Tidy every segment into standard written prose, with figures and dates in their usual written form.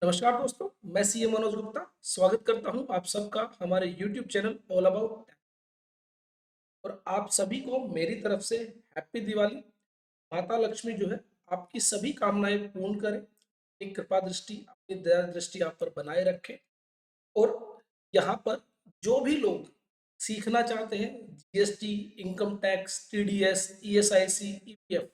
नमस्कार दोस्तों, मैं सीए मनोज गुप्ता स्वागत करता हूं आप सबका हमारे यूट्यूब चैनल ऑल अबाउट और आप सभी को मेरी तरफ से हैप्पी दिवाली। माता लक्ष्मी जो है आपकी सभी कामनाएं पूर्ण करें, अपनी कृपा दृष्टि अपनी दया दृष्टि आप पर बनाए रखे। और यहाँ पर जो भी लोग सीखना चाहते हैं GST, income tax, TDS, ESIC, EPF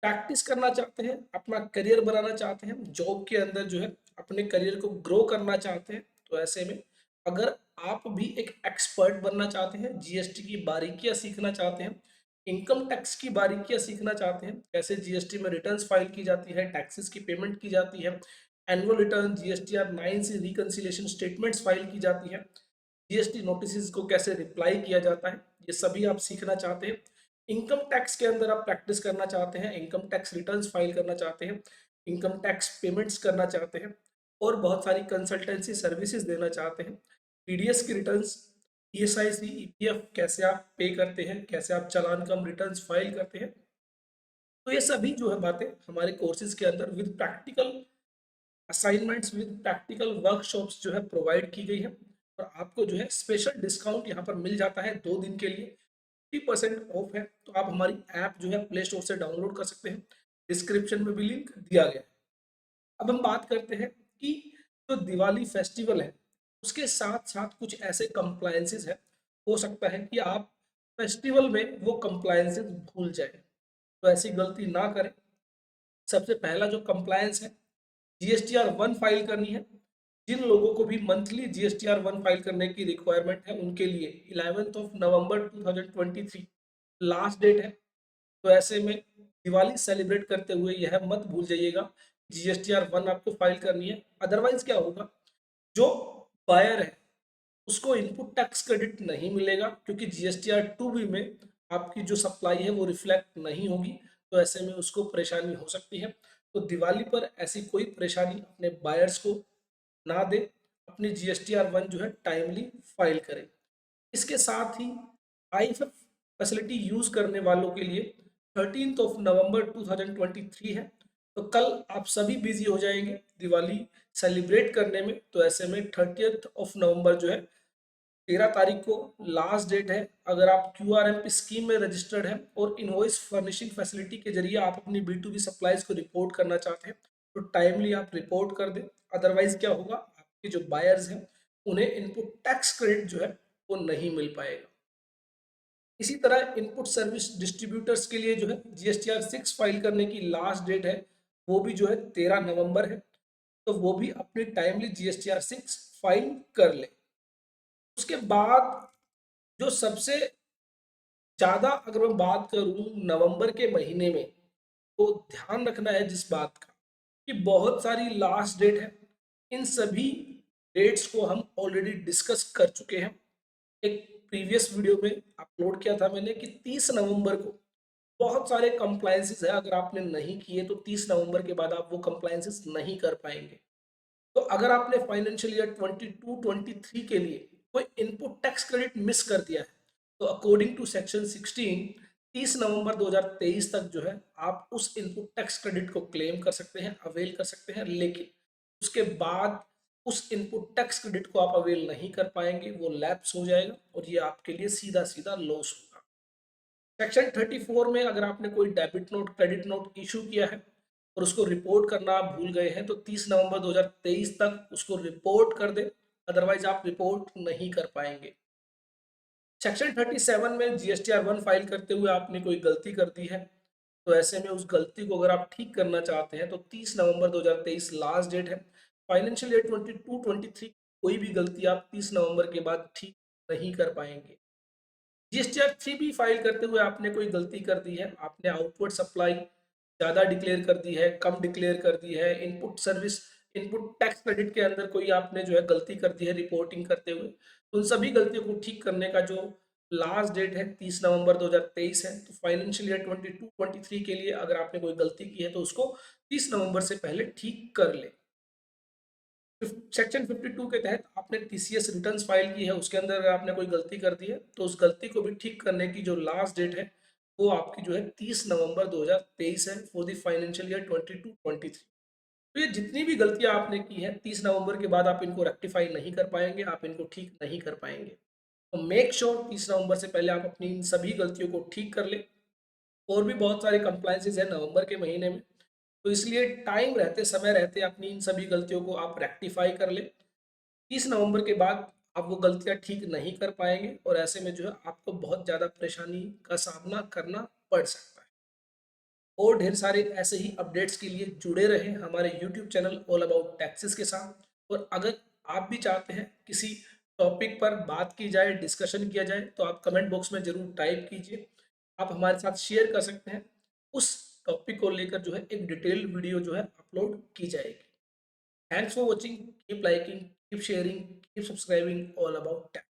practice करना चाहते हैं, अपना करियर बनाना चाहते हैं, जॉब के अंदर जो है अपने करियर को ग्रो करना चाहते हैं, तो ऐसे में अगर आप भी एक एक्सपर्ट बनना चाहते हैं, जीएसटी की बारीकियां सीखना चाहते हैं, इनकम टैक्स की बारीकियां सीखना चाहते हैं, कैसे जीएसटी में रिटर्न्स फाइल की जाती है, टैक्सेस की पेमेंट की जाती है, एनुअल रिटर्न, जीएसटीआर 9 से रिकंसिलिएशन स्टेटमेंट्स फाइल की जाती है, जीएसटी नोटिस को कैसे रिप्लाई किया जाता है, ये सभी आप सीखना चाहते हैं। इनकम टैक्स के अंदर आप प्रैक्टिस करना चाहते हैं, इनकम टैक्स रिटर्न्स फाइल करना चाहते हैं, इनकम टैक्स पेमेंट्स करना चाहते हैं और बहुत सारी कंसल्टेंसी सर्विसेज देना चाहते हैं, टीडीएस की रिटर्न्स, ईएसआईसी, ईपीएफ कैसे आप पे करते हैं, कैसे आप चालान कम रिटर्न्स फाइल करते हैं। तो ये सभी जो है बातें हमारे कोर्सेज के अंदर with practical assignments, with practical workshops जो है प्रोवाइड की गई है। और आपको जो है स्पेशल डिस्काउंट यहाँ पर मिल जाता है 2 दिन के लिए, 50% ऑफ है। तो आप हमारी ऐप जो है प्ले स्टोर से डाउनलोड कर सकते हैं, डिस्क्रिप्शन में भी लिंक दिया गया है। अब हम बात करते हैं कि जो दिवाली फेस्टिवल है उसके साथ साथ कुछ ऐसे कंप्लायंसेस है, हो सकता है कि आप फेस्टिवल में वो कंप्लायंसेस भूल जाए, तो ऐसी गलती ना करें। सबसे पहला जो कंप्लायंस है, जीएसटीआर 1 फाइल करनी है। जिन लोगों को भी मंथली जीएसटीआर 1 फाइल करने की रिक्वायरमेंट है उनके लिए 11 नवंबर 2023 लास्ट डेट है। तो ऐसे में दिवाली सेलिब्रेट करते हुए यह मत भूल जाइएगा जीएसटीआर 1 आपको फाइल करनी है। अदरवाइज क्या होगा, जो बायर है उसको इनपुट टैक्स क्रेडिट नहीं मिलेगा, क्योंकि जीएसटीआर 2 में आपकी जो सप्लाई है वो रिफ्लेक्ट नहीं होगी। तो ऐसे में उसको परेशानी हो सकती है। तो दिवाली पर ऐसी कोई परेशानी अपने बायर्स को ना दे, अपनी जीएसटीआर 1 जो है टाइमली फाइल करें। इसके साथ ही आईएफएफ फैसिलिटी यूज करने वालों के लिए 13 नवंबर 2023 है। तो कल आप सभी बिजी हो जाएंगे दिवाली सेलिब्रेट करने में। तो ऐसे में 30 नवंबर जो है 13 तारीख को लास्ट डेट है। अगर आप क्यूआरएमपी स्कीम में रजिस्टर्ड हैं और इनवॉइस फर्निशिंग फैसिलिटी के जरिए आप अपनी बी सप्लाईज को रिपोर्ट करना चाहते हैं तो टाइमली आप रिपोर्ट कर दें। अदरवाइज क्या होगा, आपके जो बायर्स हैं उन्हें इनपुट टैक्स क्रेडिट जो है वो नहीं मिल पाएगा। इसी तरह इनपुट सर्विस डिस्ट्रीब्यूटर्स के लिए जो है जीएसटीआर 6 फाइल करने की लास्ट डेट है, वो भी जो है 13 नवंबर है। तो वो भी अपनी टाइमली जीएसटीआर 6 फाइल कर ले। उसके बाद जो सबसे ज्यादा अगर मैं बात करूं नवंबर के महीने में, तो ध्यान रखना है जिस बात का कि बहुत सारी लास्ट डेट है। इन सभी डेट्स को हम ऑलरेडी डिस्कस कर चुके हैं, एक प्रीवियस वीडियो में अपलोड किया था मैंने कि 30 नवंबर को बहुत सारे कंप्लायंसेस है। अगर आपने नहीं किए तो 30 नवंबर के बाद आप वो कंप्लायंसेस नहीं कर पाएंगे। तो अगर आपने फाइनेंशियल ईयर 22-23 के लिए कोई इनपुट टैक्स क्रेडिट मिस कर दिया है तो अकॉर्डिंग टू सेक्शन 16 30 नवंबर 2023 तक जो है आप उस इनपुट टैक्स क्रेडिट को क्लेम कर सकते हैं, अवेल कर सकते हैं। लेकिन उसके बाद उस इनपुट टैक्स क्रेडिट को आप अवेल नहीं कर पाएंगे, वो लैप्स हो जाएगा और ये आपके लिए सीधा सीधा लॉस होगा। सेक्शन 34 में अगर आपने कोई debit note, credit note issue किया है और उसको रिपोर्ट करना आप भूल गए हैं तो 30 नवंबर 2023 तक उसको रिपोर्ट कर दें, अदरवाइज आप रिपोर्ट नहीं कर पाएंगे। सेक्शन 37 में जीएसटीआर 1 फाइल करते हुए आपने कोई गलती कर दी है, तो ऐसे में उस गलती को अगर आप ठीक करना चाहते हैं तो 30 नवंबर 2023 लास्ट डेट है। फाइनेंशियल ईयर 22-23 कोई भी गलती आप 30 नवंबर के बाद ठीक नहीं कर पाएंगे। जीएसटीआर 3 भी फाइल करते हुए आपने कोई गलती कर दी है, आपने आउटवर्ड सप्लाई ज़्यादा डिक्लेयर कर दी है, कम डिक्लेयर कर दी है, input service, input tax credit के अंदर कोई आपने जो है गलती कर दी है रिपोर्टिंग करते हुए, तो उन सभी गलतियों को ठीक करने का जो लास्ट डेट है 30 नवंबर 2023 है। तो फाइनेंशियल ईयर 22-23 के लिए अगर आपने कोई गलती की है तो उसको 30 नवंबर से पहले ठीक कर ले। सेक्शन 52 के तहत आपने टीसीएस रिटर्न्स फाइल की है, उसके अंदर अगर आपने कोई गलती कर दी है तो उस गलती को भी ठीक करने की जो लास्ट डेट है वो आपकी जो है 30 नवंबर 2023 है फॉर द फाइनेंशियल ईयर 22-23। तो ये जितनी भी गलतियाँ आपने की हैं 30 नवंबर के बाद आप इनको रेक्टिफ़ाई नहीं कर पाएँगे, आप इनको ठीक नहीं कर पाएँगे। तो मेक श्योर 30 नवंबर से पहले आप अपनी इन सभी गलतियों को ठीक कर लें। और भी बहुत सारे कंप्लायंसेस हैं नवंबर के महीने में, तो इसलिए टाइम रहते, समय रहते अपनी इन सभी गलतियों को आप रेक्टिफ़ाई कर लें। 30 नवंबर के बाद आप वो गलतियाँ ठीक नहीं कर पाएँगे और ऐसे में जो है आपको बहुत ज़्यादा परेशानी का सामना करना पड़ सकता है। और ढेर सारे ऐसे ही अपडेट्स के लिए जुड़े रहें हमारे YouTube channel all about taxes के साथ। और अगर आप भी चाहते हैं किसी टॉपिक पर बात की जाए, डिस्कशन किया जाए, तो आप कमेंट बॉक्स में ज़रूर टाइप कीजिए। आप हमारे साथ शेयर कर सकते हैं। उस टॉपिक को लेकर जो है एक डिटेल्ड वीडियो जो है अपलोड की जाएगी। Thanks for watching, keep liking, keep sharing, keep subscribing all about tax.